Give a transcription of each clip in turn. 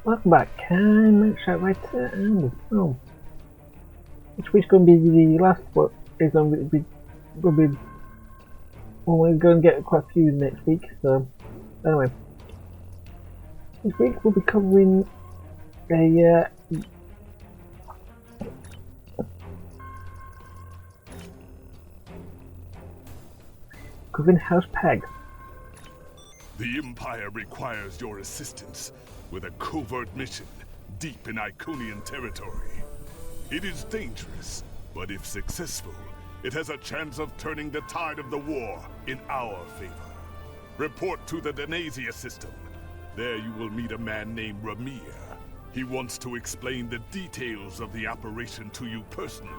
Welcome back. Can I shout right and which week's going to be the last one? Is going to be well, we're going to get quite a few next week. So anyway, this week we'll be covering a House Pegh. The Empire requires your assistance with a covert mission deep in Iconian territory. It is dangerous, but if successful, it has a chance of turning the tide of the war in our favor. Report to the Denasia system. There you will meet a man named Ramir. He wants to explain the details of the operation to you personally.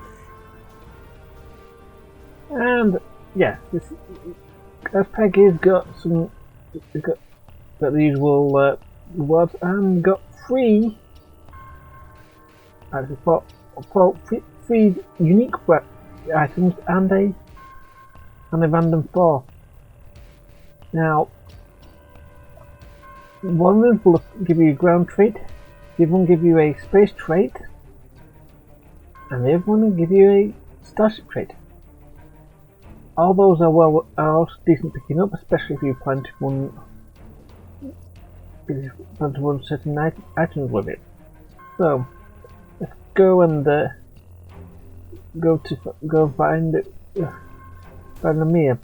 And yeah, this Pegh has got some. He's got the usual rewards and got three three unique items and a random 4. Now, one of them will give you a ground trait, the other one will give you a space trait, and the other one will give you a starship trait. All those are also decent picking up, especially if you plan to run certain items with it. So let's go and go find Ramir.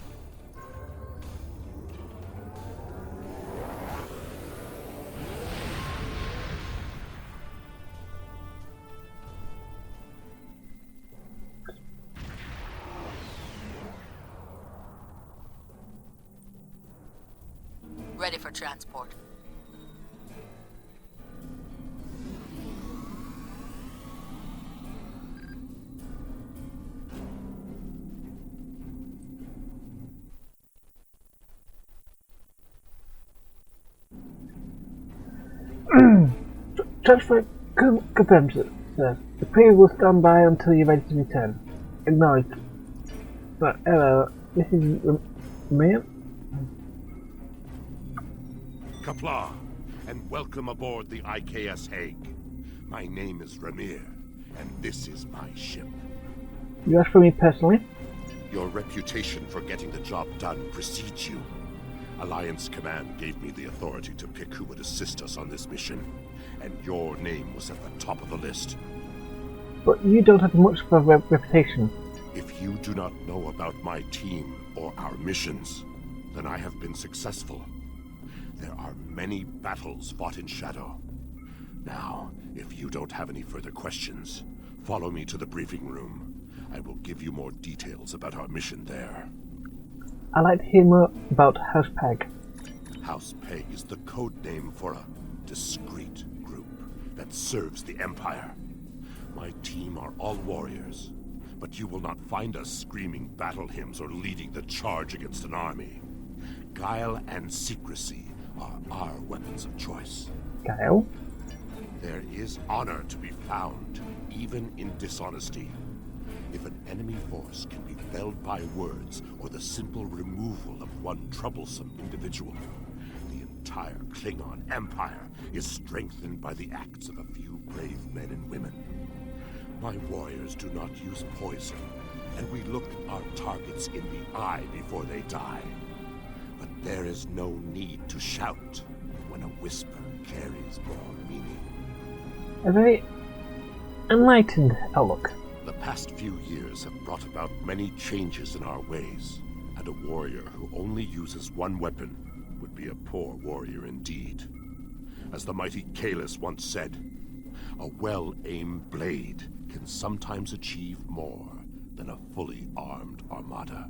Ready for transport. Transfer confirmed, sir. The Pegh will stand by until you're ready to return. Acknowledged. But hello, this is Ramir. Kapla, and welcome aboard the IKS Hague. My name is Ramir, and this is my ship. You asked for me personally? Your reputation for getting the job done precedes you. Alliance Command gave me the authority to pick who would assist us on this mission, and your name was at the top of the list. But you don't have much of a reputation. If you do not know about my team or our missions, then I have been successful. There are many battles fought in shadow. Now, if you don't have any further questions, follow me to the briefing room. I will give you more details about our mission there. I'd like to hear more about House Pegh. House Pegh is the code name for a discreet group that serves the Empire. My team are all warriors, but you will not find us screaming battle hymns or leading the charge against an army. Guile and secrecy are our weapons of choice. Guile? There is honor to be found, even in dishonesty. If an enemy force can be felled by words or the simple removal of one troublesome individual, the entire Klingon Empire is strengthened by the acts of a few brave men and women. My warriors do not use poison, and we look our targets in the eye before they die. But there is no need to shout when a whisper carries more meaning. A very enlightened outlook. The past few years have brought about many changes in our ways, and a warrior who only uses one weapon would be a poor warrior indeed. As the mighty Kalis once said, a well-aimed blade can sometimes achieve more than a fully armed armada.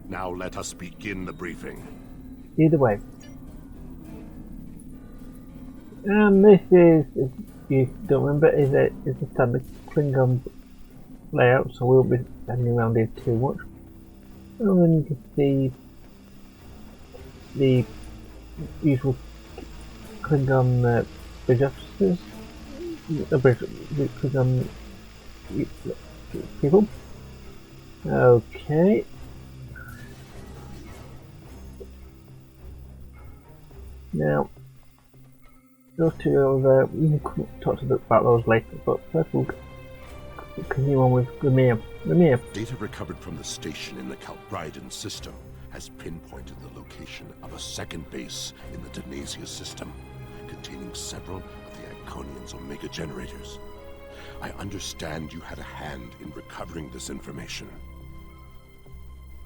Now let us begin the briefing. Either way. And this is, if you don't remember, is a standard Klingon layout, so we won't be hanging around here too much. And then you can see the usual Klingon bridge officers, Klingon people. Okay. Now, those two girls, we can talk about those later, but first we'll continue on with Lemire. Lemire. Data recovered from the station in the Calbridan system has pinpointed the location of a second base in the Denasia system, containing several of the Iconians' Omega generators. I understand you had a hand in recovering this information.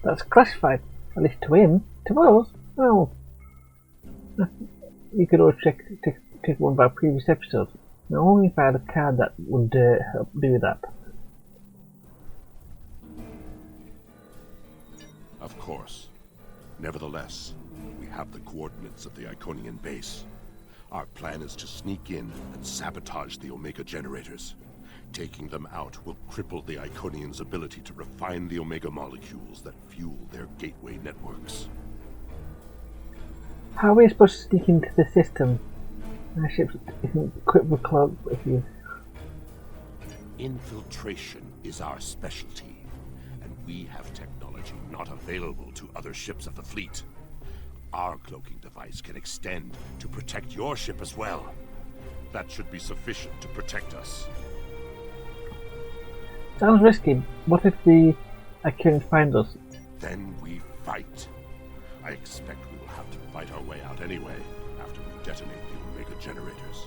That's classified, at least to him. To us, well, you could always check one of our previous episodes. Now, only if I had a card that would help do that. Of course. Nevertheless, we have the coordinates of the Iconian base. Our plan is to sneak in and sabotage the Omega generators. Taking them out will cripple the Iconians' ability to refine the Omega molecules that fuel their gateway networks. How are we supposed to sneak into the system? Our ship isn't equipped with cloaks, if you... Infiltration is our specialty, and we have technology not available to other ships of the fleet. Our cloaking device can extend to protect your ship as well. That should be sufficient to protect us. Sounds risky. What if the Iconians find us? Then we fight. I expect we will have to fight our way out anyway, after we detonate the Omega generators.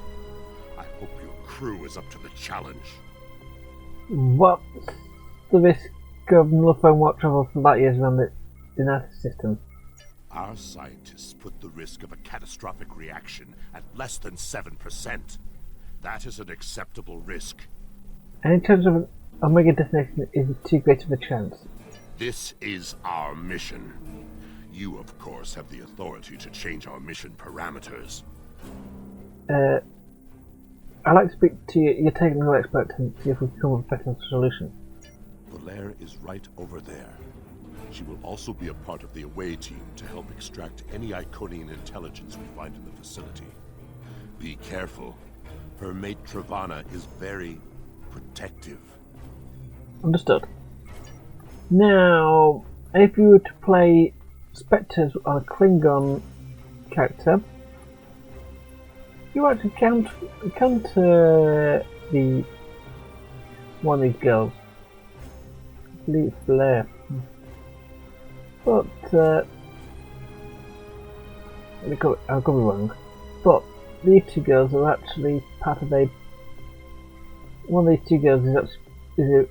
I hope your crew is up to the challenge. What's the risk of nullified warp travel for light years around the Denasia system? Our scientists put the risk of a catastrophic reaction at less than 7%. That is an acceptable risk. And in terms of Omega detonation, is it too great of a chance? This is our mission. You, of course, have the authority to change our mission parameters. I'd like to speak to your technical expert and see if we can come up with a better solution. Valere is right over there. She will also be a part of the away team to help extract any Iconian intelligence we find in the facility. Be careful. Her mate Travana is very protective. Understood. Now, if you were to play Spectres on a Klingon character, you actually counter the one of these girls. I believe it's Blair. But I could be wrong. But these two girls are actually part of a. One of these two girls is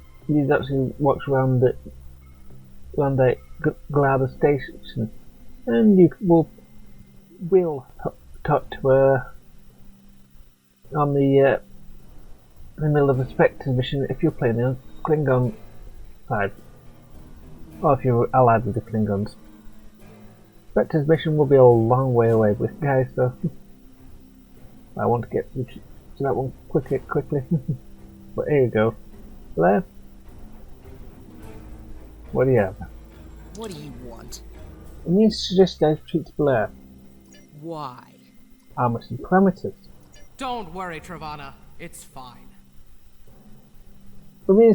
actually walks around the Glada station, and you will talk to her on in the middle of a Spectres mission if you're playing the Klingon side, or if you're allied with the Klingons. Spectres mission will be a long way away with guys, so I want to get to that one quickly. But here you go. Blair, what do you have? What do you want? I need to suggest I speak to Blair. Why? Armor and parameters. Don't worry, Travana. It's fine. For me,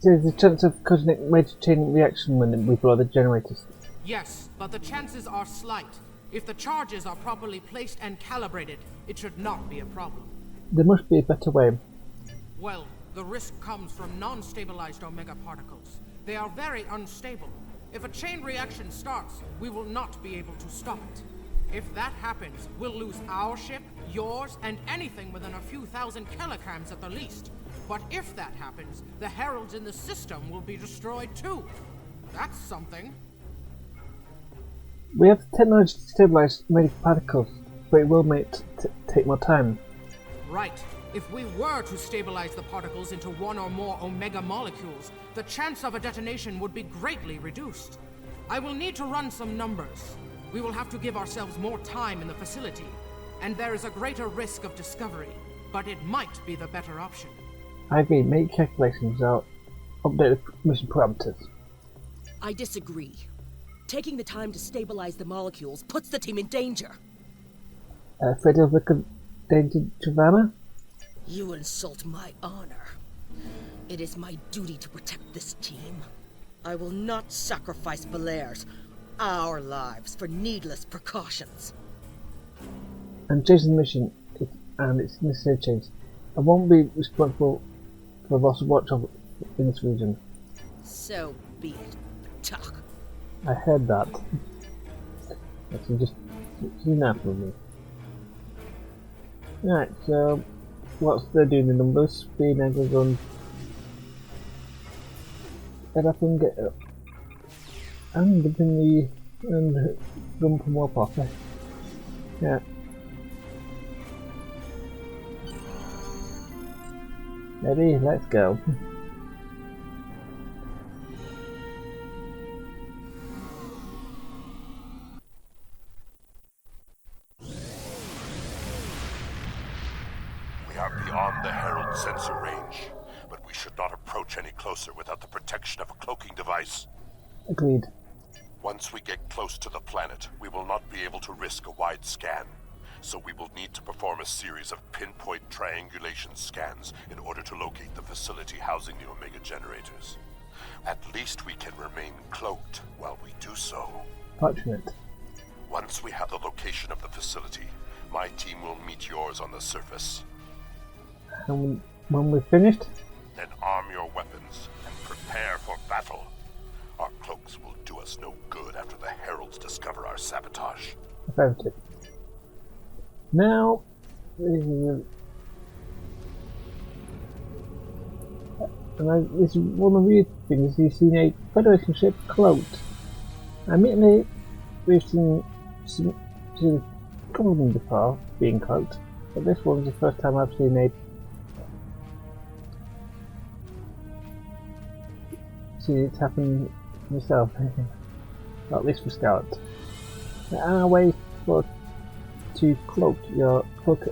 there's a chance of causing a major chain reaction when we blow the generators. Yes, but the chances are slight. If the charges are properly placed and calibrated, it should not be a problem. There must be a better way. Well, the risk comes from non-stabilized Omega particles. They are very unstable. If a chain reaction starts, we will not be able to stop it. If that happens, we'll lose our ship, yours, and anything within a few thousand kilograms at the least. But if that happens, the heralds in the system will be destroyed too. That's something. We have the technology to stabilize medical particles, but it will take more time. Right. If we were to stabilize the particles into one or more Omega molecules, the chance of a detonation would be greatly reduced. I will need to run some numbers. We will have to give ourselves more time in the facility, and there is a greater risk of discovery, but it might be the better option. I agree, make calculations out, update the mission parameters. I disagree. Taking the time to stabilize the molecules puts the team in danger. Afraid of the danger, Travana? You insult my honor. It is my duty to protect this team. I will not sacrifice Valaire's, our lives, for needless precautions. And chasing the mission, and it's necessary change. I won't be responsible for the loss of watch in this region. So be it, Tuck. I heard that. That's just enough for me. Right, so what's they're doing the numbers? Speed and goes on. Head up and get up. And the and run for more profit. Yeah. Ready? Let's go. We are beyond the Herald sensor range, but we should not approach any closer without the protection of a cloaking device. Agreed. Once we get close to the planet, we will not be able to risk a wide scan. So we will need to perform a series of pinpoint triangulation scans in order to locate the facility housing the Omega generators. At least we can remain cloaked while we do so. Fortunate. Once we have the location of the facility, my team will meet yours on the surface. And when we're finished, Then arm your weapons and prepare for battle. Our cloaks will do us no good after the Heralds discover our sabotage. affirmative. Now, this is one of the weird things. You've seen a Federation ship cloaked. Admittedly, we've seen a couple of them before being cloaked, but this one's the first time I've seen it happen myself. At least for Scarlet. There are ways to cloak your cloak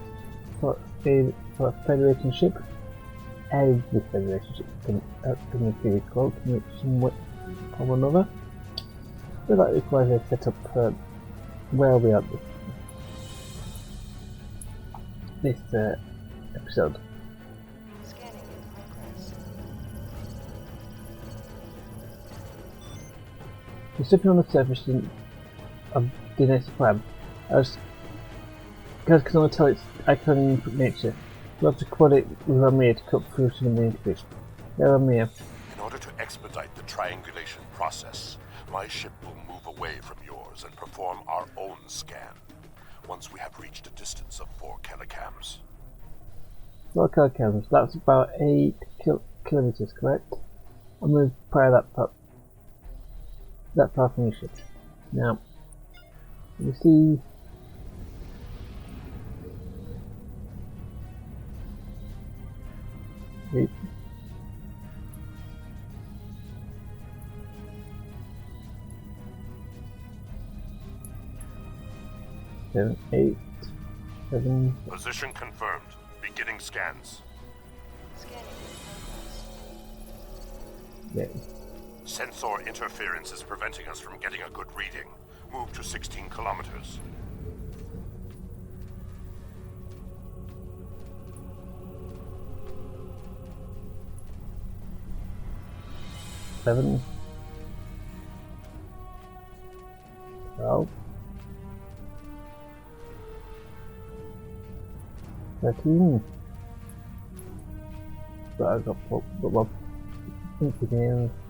for a Federation ship. Every Federation ship can be cloaked in some way or another. But that requires a setup for where we are this episode. Scanning in progress. We're stepping on the surface of the next plan. As guys can only tell its iconic nature. We'll have to coordinate with Amir to cut through some of the interface. There, Amir. In order to expedite the triangulation process, my ship will move away from yours and perform our own scan, once we have reached a distance of 4 kilocams. 4 kilograms, that's about 8 kilometers, correct? I'm going to fire that far from your ship. Now, you see. Wait. Seven, 8, 7. Position confirmed. Beginning scans. Scanning in progress. Yeah. Sensor interference is preventing us from getting a good reading. Move to 16 kilometers. Seven. 12. 13. But I got well,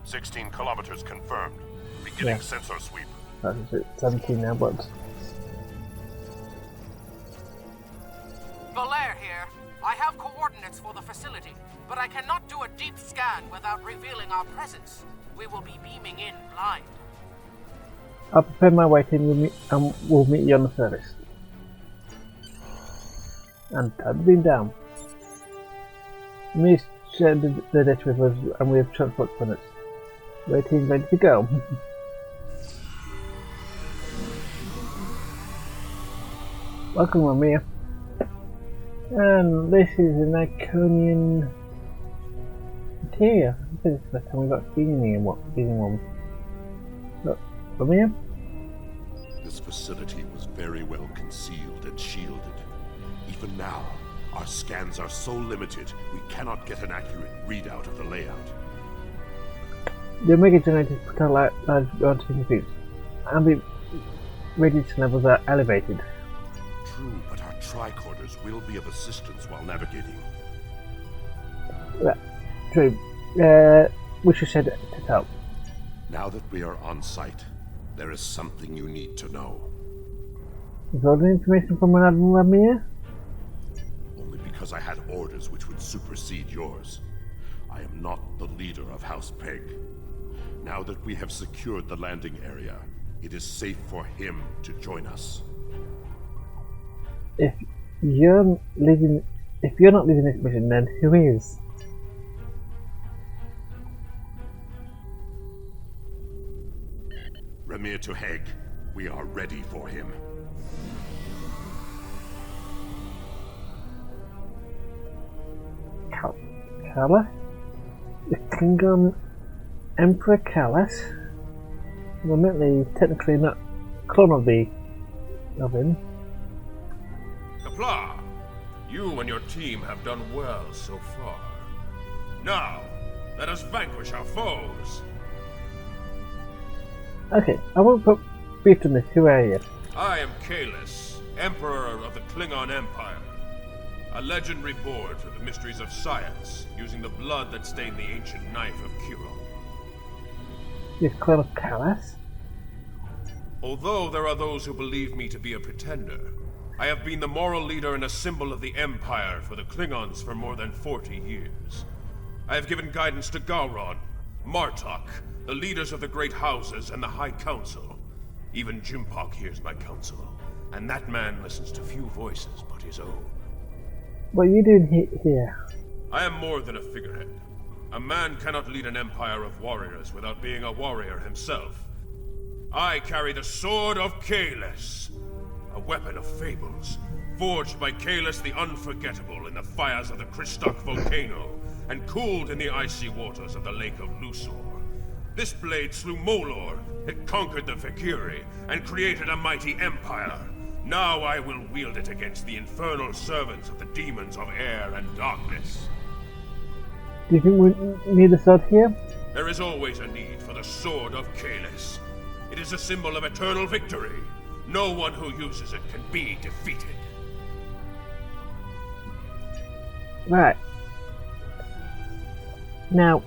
16 kilometers confirmed. Beginning Yeah. sensor sweep. that's it, 17 now, but Valere here. I have coordinates for the facility, but I cannot do a deep scan without revealing our presence. We will be beaming in blind. I'll prepare my way in and we'll meet you on the surface. And turn the beam down. We shared the ditch with us and we have transport planets. Waiting, ready to go. Welcome, Amir. And this is an Iconian interior. This is the first time we've got feeling one. Look, Amir? This facility was very well concealed and shielded. Even now, our scans are so limited, we cannot get an accurate readout of the layout. The Omega generators put out large round feet and be radiation levels are elevated. true, but our tricorders will be of assistance while navigating. Yeah, true. We should head it out. Now that we are on site, there is something you need to know. Is all the information from an Admiral Amir? Only because I had orders which would supersede yours. I am not the leader of House Pegh. Now that we have secured the landing area, it is safe for him to join us. If you're not leading this mission, then who is? Remir to Hague. We are ready for him. Kala? The Klingon Emperor Kalas? Well, admittedly, technically not clone of him. Kapla, you and your team have done well so far. Now, let us vanquish our foes. Okay, I won't put brief on this. Who are you? I am Kalis, Emperor of the Klingon Empire. A legendary board to the mysteries of science, using the blood that stained the ancient knife of Kuro. You're clone of Kalas? Although there are those who believe me to be a pretender, I have been the moral leader and a symbol of the Empire for the Klingons for more than 40 years. I have given guidance to Gowron, Martok, the leaders of the Great Houses, and the High Council. Even Jimpok hears my counsel, and that man listens to few voices but his own. What are you doing here? I am more than a figurehead. A man cannot lead an empire of warriors without being a warrior himself. I carry the Sword of Kalis, a weapon of fables, forged by Kalis the Unforgettable in the fires of the Kristok volcano, and cooled in the icy waters of the Lake of Lusor. This blade slew Molor, it conquered the Vakiri, and created a mighty empire. Now I will wield it against the infernal servants of the demons of air and darkness. Do you think we need a sword here? There is always a need for the Sword of Kalis. It is a symbol of eternal victory. No one who uses it can be defeated. Right. Now,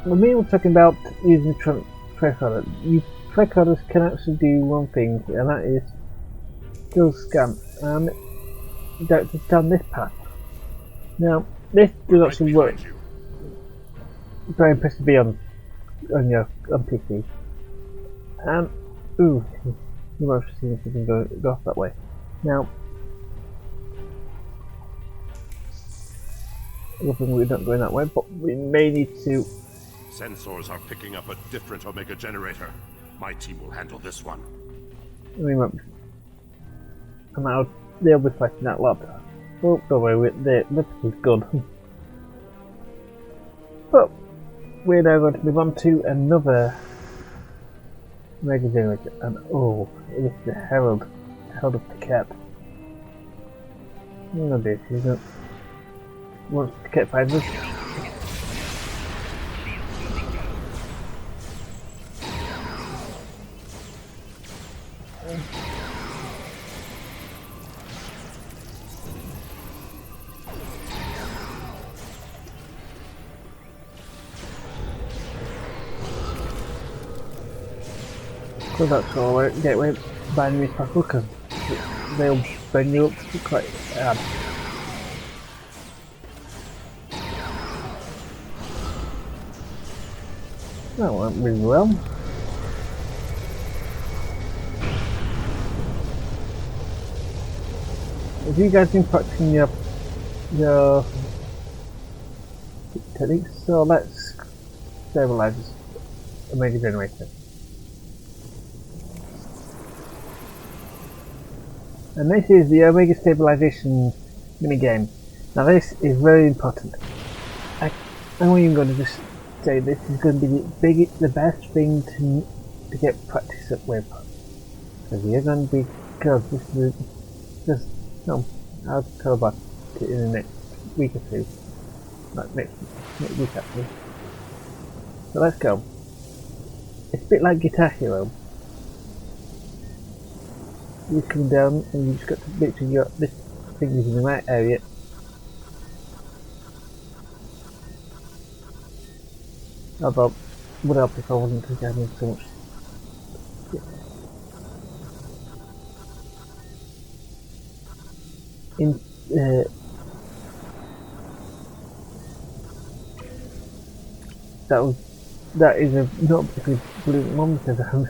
when we were talking about using tricorders, tricorders can actually do one thing, and that is skill scan, and direct down this path. Now, this does actually work. Very impressive to be on PC. Ooh, you might have seen if we can go off that way. Now, hoping we're not going that way, but we may need to. Sensors are picking up a different Omega generator. My team will handle this one. They'll be fighting that lot. Oh, don't worry, this is good. But we're now going to move on to another Omega generator, and oh, it's the Herald of the Cat. Oh dear, she's not. Once the Cat finds us. So that's all right, gateway binary possible because they'll bring you up quite hard. That went really well. Have you guys been practicing your techniques? So let's stabilize this Omega generator. And this is the Omega stabilization minigame. Now this is very important. I'm even going to just say this is going to be the best thing to get practice up with. Because you're going to be good. This is just no. I'll tell about it in the next week or two. Like next week actually. So let's go. It's a bit like Guitar Hero. You come down and you just got to make sure you got this thing is in the right area. Although, would help if I wasn't having so much. In that is a not particularly brilliant monster though.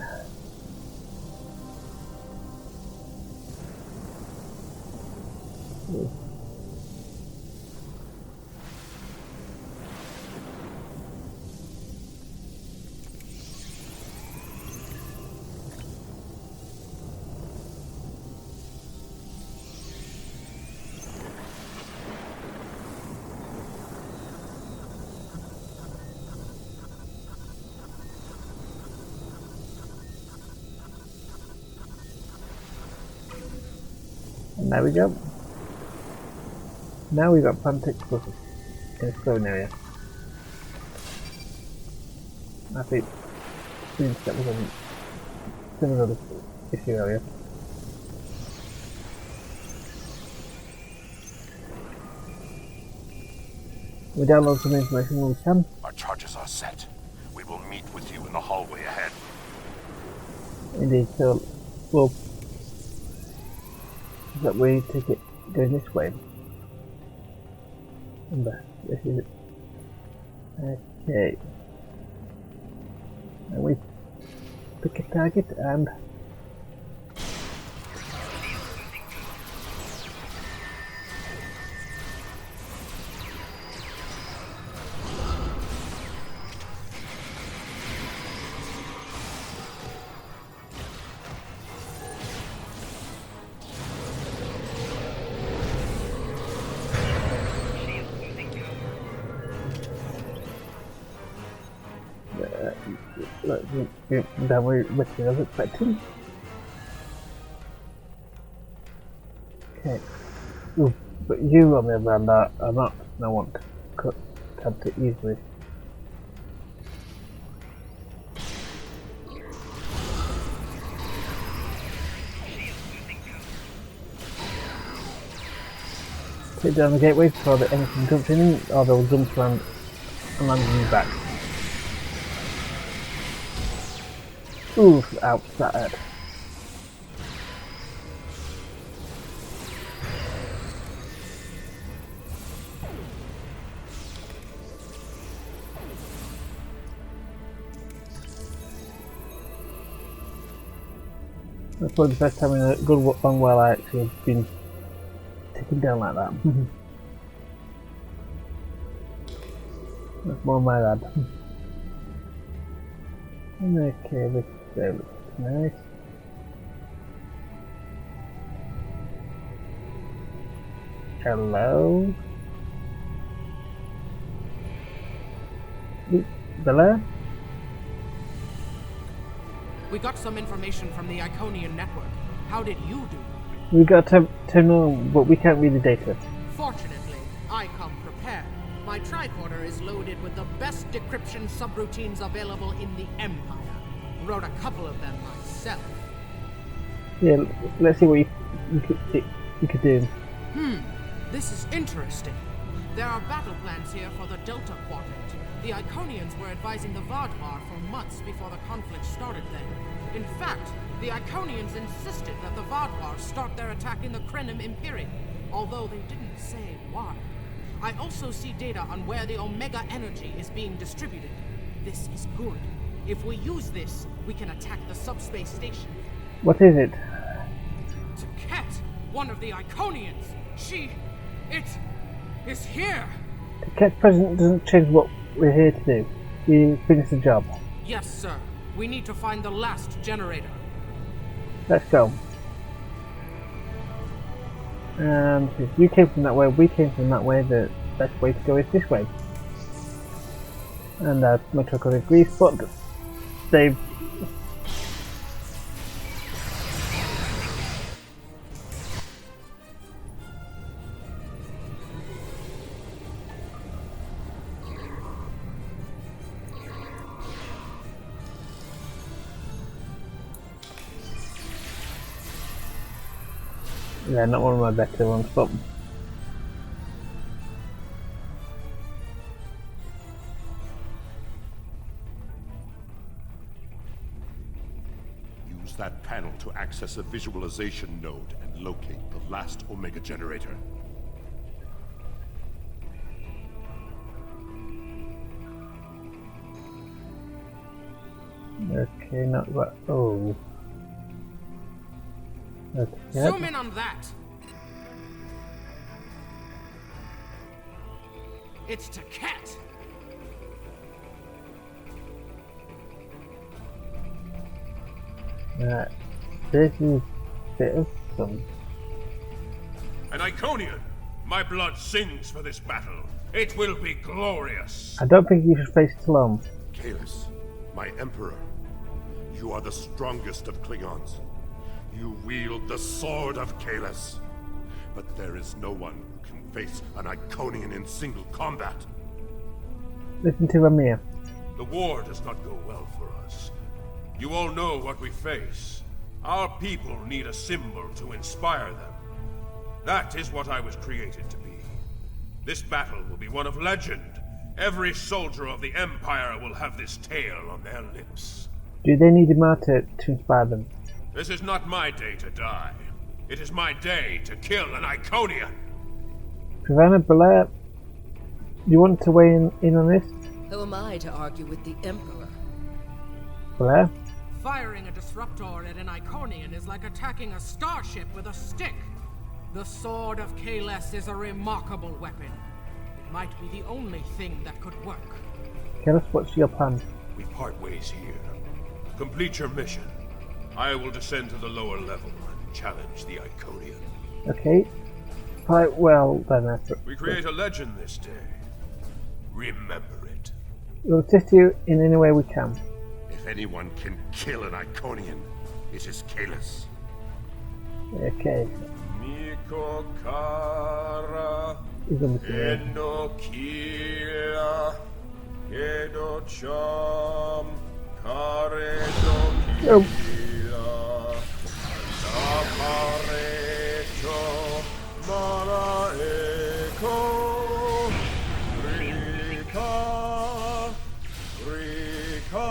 And there we go. Now we've got Pantic plus in a stone area. I think that was a similar issue area. We download some information when we can. Our charges are set. We will meet with you in the hallway ahead. Indeed, so we'll that we take it going this way. Remember, this is it. Okay. And we pick a target and that we're with you as expecting. Okay. Ooh, but you on the other hand are not no one to cut it easily. Take down the gateway before that anything jumps in, or they'll jump around and land on your back. Oof, ouch, that hurt. That's probably the first time in a good long while I actually have been taken down like that. That's more my lad. Okay, this looks nice. Hello? Bella? We got some information from the Iconian network. How did you do? We got to know, but we can't read the data. Fortunately, I come prepared. My tricorder is loaded with the best decryption subroutines available in the Empire. Wrote a couple of them myself. Yeah, let's see what you could do. This is interesting. There are battle plans here for the Delta Quadrant. The Iconians were advising the Vaadwaur for months before the conflict started there. In fact, the Iconians insisted that the Vaadwaur start their attack in the Krenim Imperium, although they didn't say why. I also see data on where the Omega energy is being distributed. This is good. If we use this, we can attack the subspace station. What is it? It's a cat, one of the Iconians. It is here. The cat present doesn't change what we're here to do. We finish the job. Yes, sir. We need to find the last generator. Let's go. And if you came from that way, we came from that way, the best way to go is this way. And my truck agrees, but they've Yeah, not one of my better ones, but Use that panel to access a visualization node and locate the last Omega generator. okay, not that. Oh. Okay. Zoom in on that. It's to Cat. This is awesome. An Iconian! My blood sings for this battle. It will be glorious. I don't think you should face it alone. Kahless, my Emperor, you are the strongest of Klingons. You wield the sword of Kahless. But there is no one who can face an Iconian in single combat. Listen to Amir. The war does not go well for us. You all know what we face. Our people need a symbol to inspire them. That is what I was created to be. This battle will be one of legend. Every soldier of the Empire will have this tale on their lips. Do they need a martyr to inspire them? This is not my day to die. It is my day to kill an Iconian. Savannah, Blair, you want to weigh in on this? Who am I to argue with the Emperor? Blair? Firing a disruptor at an Iconian is like attacking a starship with a stick. The Sword of Kahless is a remarkable weapon. It might be the only thing that could work. Tell us what's your plan. We part ways here. Complete your mission. I will descend to the lower level and challenge the Iconian. Okay. Quite well then, Effort. We create a legend this day. Remember it. We'll assist you in any way we can. If anyone can kill an Iconian, it is Kahless. Okay. Miko Kara He's on the screen. Enokila Edo Cham Karedo Oh. Kila Sakarecho Maraeko Rika Rika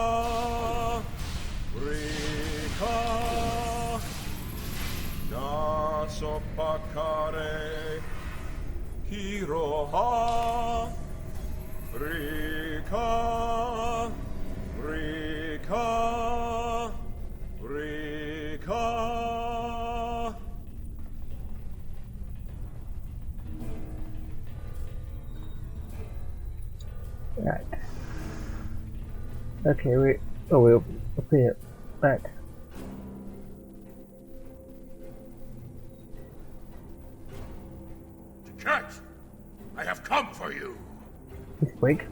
Rika Nasopakare Hiroha Rika Rika Rika Right. Okay, we're up here. Right. Cat, I have come for you. He's quick.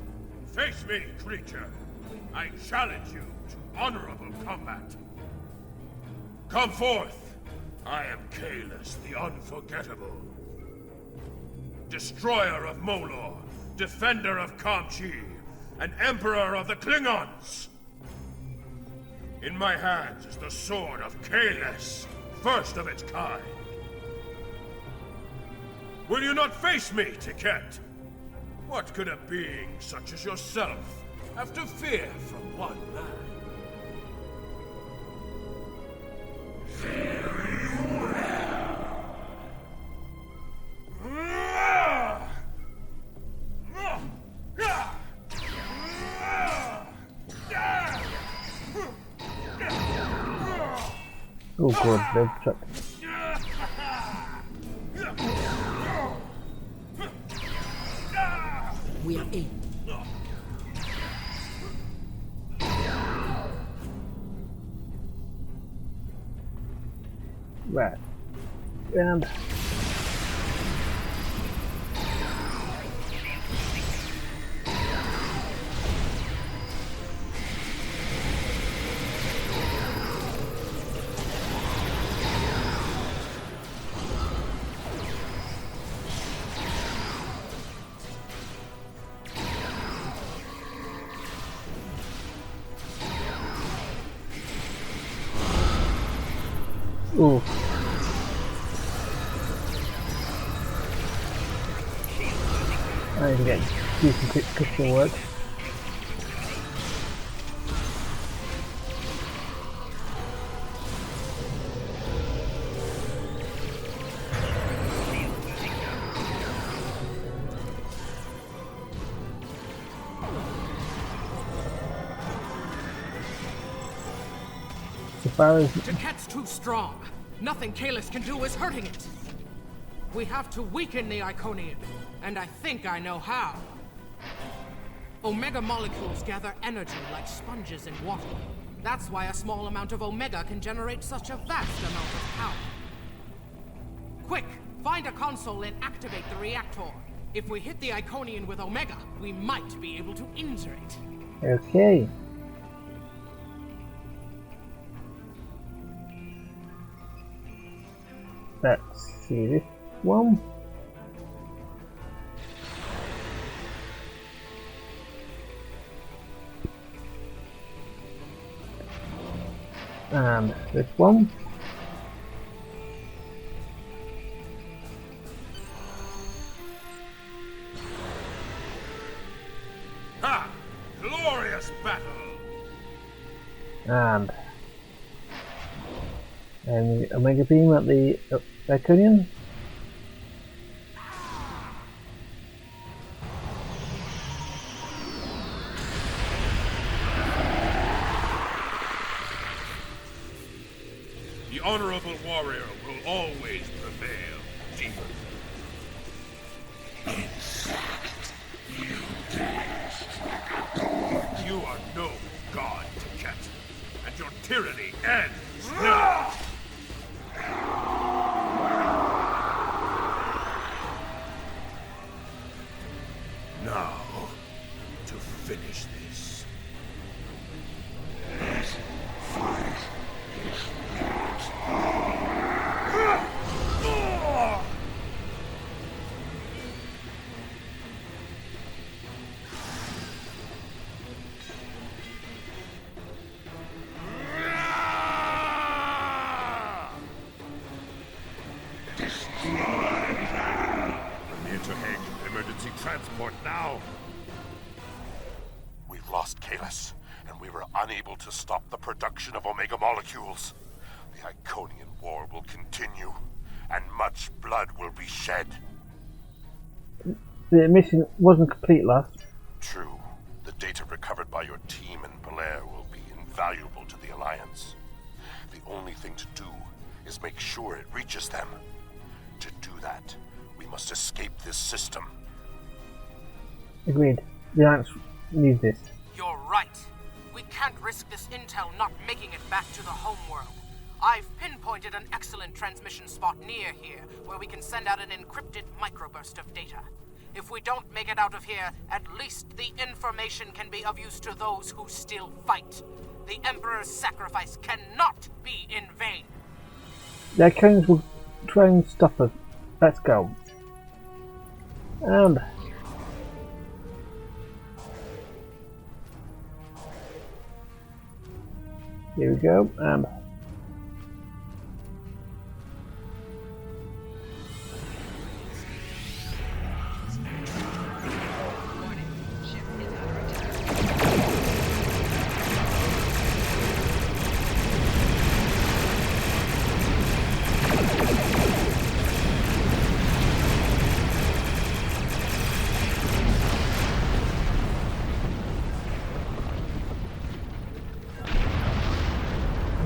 Face me, creature. I challenge you to honorable combat. Come forth. I am Kahless, the Unforgettable. Destroyer of Molor, defender of Kamchi, and emperor of the Klingons. In my hands is the sword of Kahless, first of its kind. Will you not face me, Tiket? What could a being such as yourself have to fear from one man? Oh god, they've chucked. We are in. Right. And ooh. manage to get decent quick crystal work. So far as Taket's too strong. Nothing Kalis can do is hurting it. We have to weaken the Iconian, and I think I know how. Omega molecules gather energy like sponges in water. That's why a small amount of Omega can generate such a vast amount of power. Quick, find a console and activate the reactor. If we hit the Iconian with Omega, we might be able to injure it. okay. Let's see this one. And this one. Ha! Glorious battle! And the Omega Beam at the Iconian. The honorable warrior will always prevail, demon. You are no god, Cat, and your tyranny ends now! Now, to finish this. Near to Pegh. Emergency transport now. We've lost Kalis, and we were unable to stop the production of Omega molecules. The Iconian war will continue, and much blood will be shed. The mission wasn't complete last. True, the data recovered by your team in Pegh will be invaluable to the Alliance. The only thing to do is make sure it reaches them. To do that, we must escape this system. Agreed. The Alliance needs this. You're right. We can't risk this intel not making it back to the homeworld. I've pinpointed an excellent transmission spot near here, where we can send out an encrypted microburst of data. If we don't make it out of here, at least the information can be of use to those who still fight. The Emperor's sacrifice cannot be in vain. The Iconians will try and stop us. Let's go. And here we go. And Ship is under attack.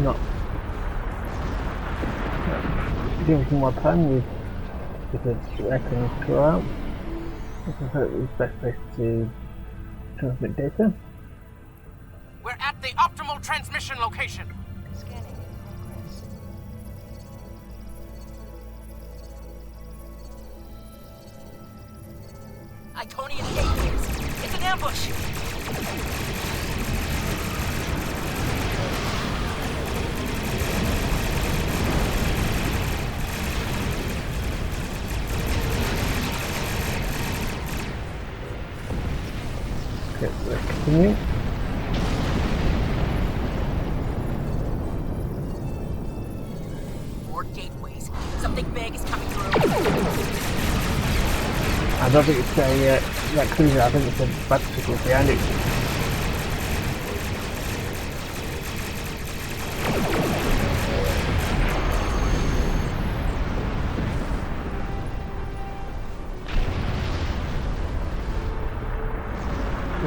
not give us more time with because I can go out. This is the best place to transmit data. We're at the optimal transmission location. Scanning in progress. Iconian gateways. It's an ambush. Okay, so let's continue. More gateways. Something big is coming through. I don't think it's a raccoon, I think it's a bicycle behind it.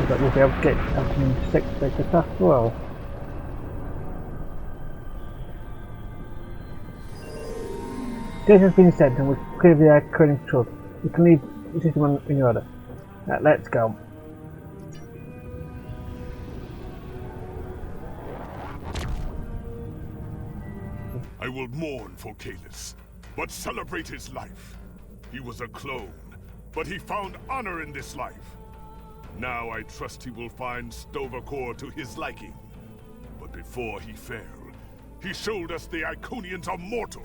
But we'll be able to get up to 6 later as well. This has been sent and we've cleared the Iconians truck. We can leave the system in order. Let's go. I will mourn for Kalis, but celebrate his life. He was a clone, but he found honor in this life. Now I trust he will find Sto-vo-kor to his liking. But before he fell, he showed us the Iconians are mortal.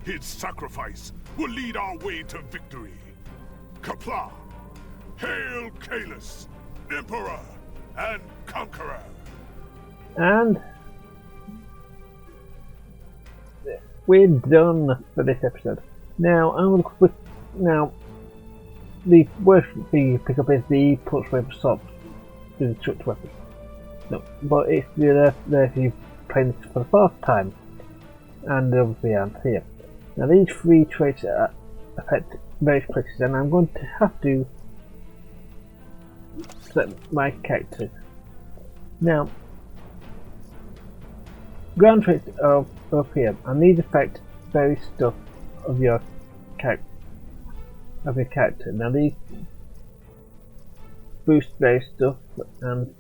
His sacrifice will lead our way to victory. Kapla! Hail Kalis, Emperor and Conqueror! And we're done for this episode. Now I'm going to the worst thing you pick up is the pulse wave assault with the chucked weapon. No, but if you're there if you've played this for the first time, and obviously I'm here. Now these 3 traits affect various places, and I'm going to have to set my characters. Now, ground traits are up here, and these affect various stuff of your character. Now these boost various stuff, and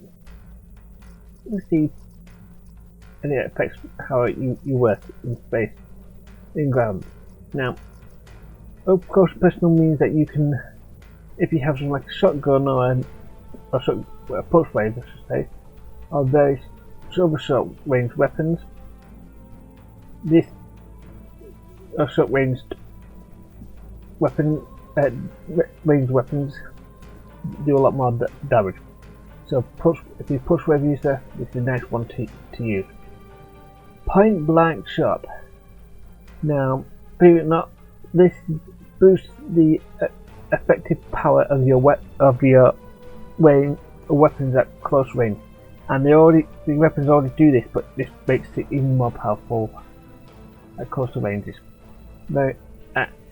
let's see, and it affects how you work in space, in ground. Now, of course, personal means that you can, if you have something like a shotgun or a pulse wave, I should say, or various other short range weapons. This short ranged weapon. Ranged weapons do a lot more damage. So if you push wave user, this is a nice one to use. Point blank shot. Now, believe it or not, this boosts the effective power of your weapons at close range, and the weapons already do this, but this makes it even more powerful at closer ranges.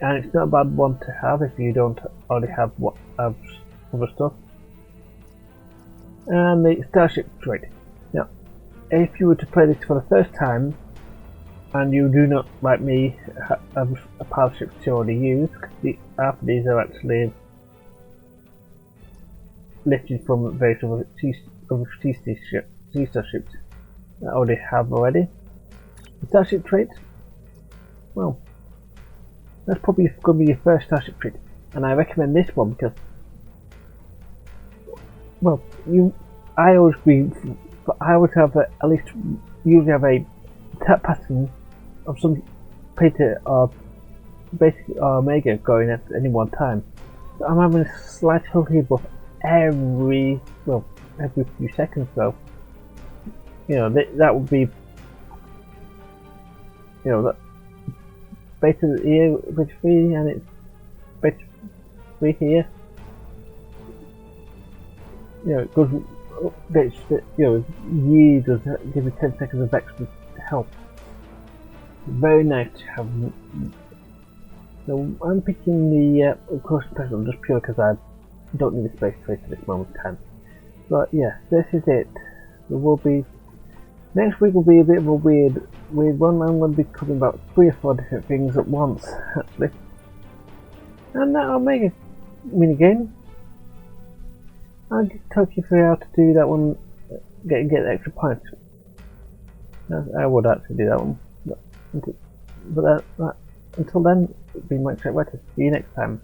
And it's not a bad one to have if you don't already have other stuff. And the Starship trait. Now, if you were to play this for the first time, and you do not, like me, have a pile of ships to already use, half of these are actually lifted from various other sea-star ships that I already have already. The Starship trait, well, that's probably going to be your first Starship trait, and I recommend this one because, well, I always have at least usually have a tap pattern of some Pegh or basically or Omega going at any one time. So I'm having a slight hold here, but every few seconds, so that would be that beta here, beta 3, and it's beta 3 here. It goes years does give you 10 seconds of extra help. Very nice to have. So I'm picking the of course personal just purely because I don't need a space trace at this moment in time. But yeah, this is it. There will be next week will be a bit of a weird one. I'm going to be covering about 3 or 4 different things at once actually, and that'll make a mini game. I'll just talk you through how to do that one, get the extra points. I would actually do that one, but until then, it'll be much better. See you next time.